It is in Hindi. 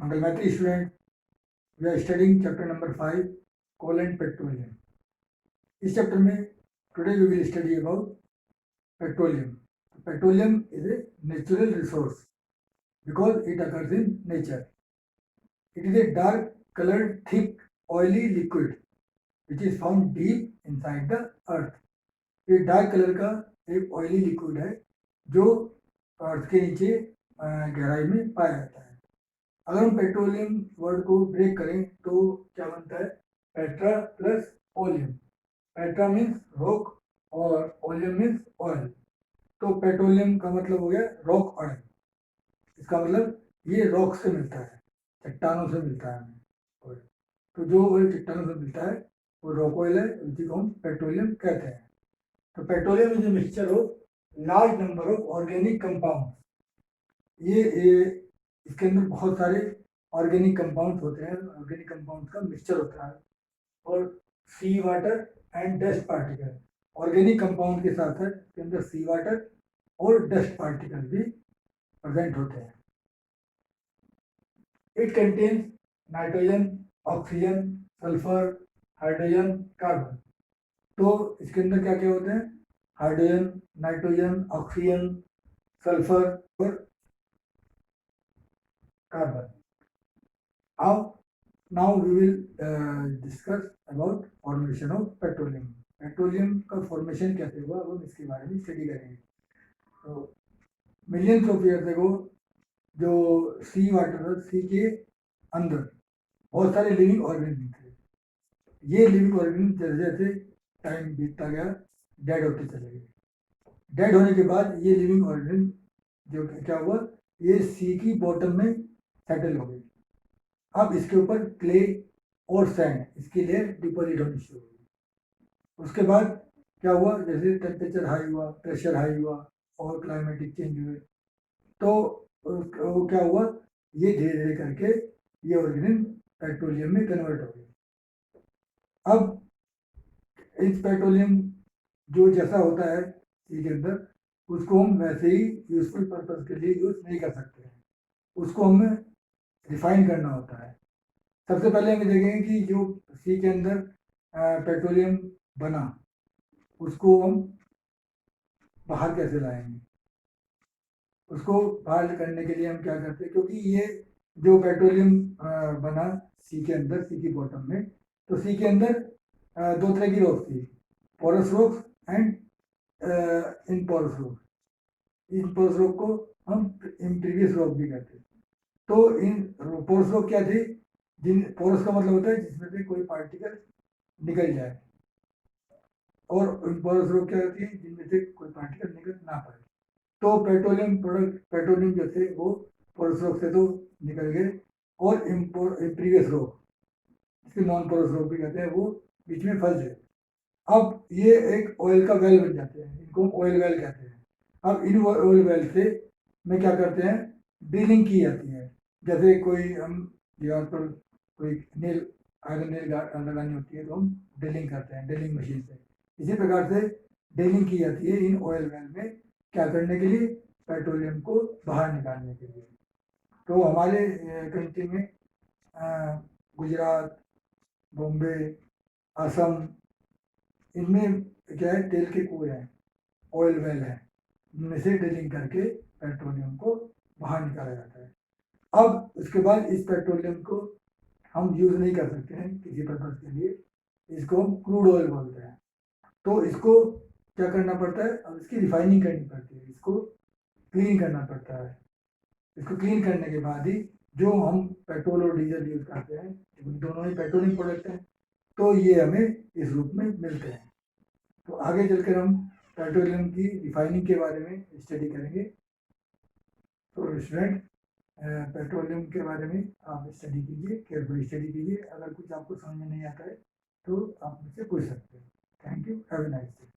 Angalmatri student, we are studying chapter number 5, coal and petroleum. इस चैप्टर में today we will study about petroleum. Petroleum is a natural resource because it occurs in nature. It is a dark colored, thick, oily liquid which is found deep inside the earth. ये डार्क कलर का एक ऑयली लिक्विड है जो अर्थ के नीचे गहराई में पाया जाता है. अगर हम पेट्रोलियम वर्ड को ब्रेक करें तो क्या बनता है? Petra plus oleum. Petra means rock और ओलियम मीन्स ऑयल. तो पेट्रोलियम का मतलब हो गया रॉक ऑयल. इसका मतलब ये रॉक से मिलता है, चट्टानों से मिलता है हमें ऑयल. तो जो ऑयल चट्टानों से मिलता है वो रॉक ऑयल है, जिसको हम पेट्रोलियम कहते हैं. तो petroleum is a mixture of large number of organic compound. ये इसके अंदर बहुत सारे ऑर्गेनिक कंपाउंड्स होते हैं. ऑर्गेनिक कंपाउंड्स का मिक्सचर होता है और sea water and dust particle. Organic compound के साथ साथ इसके अंदर सी वाटर और डस्ट पार्टिकल भी प्रेजेंट होते हैं. It contains nitrogen, oxygen, sulphur, hydrogen, carbon. तो इसके अंदर क्या क्या होते हैं? हाइड्रोजन, नाइट्रोजन, ऑक्सीजन, सल्फर और carbon. Now we will discuss about formation of petroleum. Petroleum का फॉर्मेशन कैसे हुआ हम इसके बारे में स्टडी करेंगे. तो मिलियंस ऑफ ईयर्स एगो जो सी वाटर था, सी के अंदर बहुत सारे लिविंग ऑर्गेनिज्म थे. ये लिविंग ऑर्गेनिज्म जैसे जैसे टाइम बीतता गया डेड होते चले गए. डेड होने के बाद ये लिविंग ऑर्गेनिज्म जो क्या हुआ, ये सी की बॉटम में सेटल हो गई. अब इसके ऊपर क्ले और सैंड, इसकी लेयर डिपॉजिट होनी शुरू हुई. उसके बाद क्या हुआ, जैसे टेम्परेचर हाई हुआ, प्रेशर हाई हुआ और क्लाइमेटिक चेंज हुए, तो वो क्या हुआ, ये धीरे धीरे करके ये ऑर्गेनिज्म पेट्रोलियम में कन्वर्ट हो गए. अब इस पेट्रोलियम जो जैसा होता है सी के अंदर, उसको हम वैसे ही यूजफुल पर्पज के लिए यूज नहीं कर सकते हैं. उसको हमें रिफाइन करना होता है. सबसे पहले हम देखेंगे कि जो सी के अंदर पेट्रोलियम बना उसको हम बाहर कैसे लाएंगे. उसको बाहर करने के लिए हम क्या करते हैं, क्योंकि ये जो पेट्रोलियम बना सी के अंदर, सी की बॉटम में, तो सी के अंदर दो तरह की रॉक्स थी, porous rocks and inporous rocks. Inporous rock को हम इम्प्रीवियस रॉक भी कहते हैं. तो इन पोरस रॉक क्या थी, जिन पोरस का मतलब होता है जिसमें से कोई पार्टिकल निकल जाए, और इनपोरस रॉक क्या होती है, जिनमें से कोई पार्टिकल निकल ना पाए. तो पेट्रोलियम प्रोडक्ट, पेट्रोलियम जो थे वो पोरस रॉक से तो निकल गए, और इम्प्रीवियस रॉक, इसके नॉन पोरस रॉक भी कहते हैं, वो बीच में फंस गए. अब ये एक ऑयल का वेल बन जाते हैं, इनको हम ऑयल वेल कहते हैं. अब इन ऑयल वेल से में क्या करते हैं, ड्रिलिंग की जाती है. जैसे कोई हम दीवार पर कोई नेल, आयरन नेल लगानी होती है तो हम ड्रिलिंग करते हैं ड्रिलिंग मशीन से. इसी प्रकार से ड्रिलिंग की जाती है इन ऑयल वेल में. क्या करने के लिए? पेट्रोलियम को बाहर निकालने के लिए. तो हमारे कंट्री में गुजरात, बॉम्बे, असम, इनमें क्या है, तेल के कुएं हैं, ऑयल वेल है, इनमें से ड्रिलिंग करके पेट्रोलियम को बाहर निकाला जाता है. अब उसके बाद इस पेट्रोलियम को हम यूज़ नहीं कर सकते हैं किसी पर्पज़ के लिए, इसको हम क्रूड ऑयल बोलते हैं. तो इसको क्या करना पड़ता है, अब इसकी रिफाइनिंग करनी पड़ती है, इसको क्लीन करना पड़ता है. इसको क्लीन करने के बाद ही जो हम पेट्रोल और डीजल यूज़ करते हैं, दोनों ही पेट्रोलियम प्रोडक्ट हैं, तो ये हमें इस रूप में मिलते हैं. तो आगे चलकर हम पेट्रोलियम की रिफाइनिंग के बारे में स्टडी करेंगे. तो स्टूडेंट, पेट्रोलियम के बारे में आप स्टडी कीजिए, केयरफुली स्टडी कीजिए. अगर कुछ आपको समझ में नहीं आता है तो आप मुझसे पूछ सकते हैं. Thank you. Have a nice day.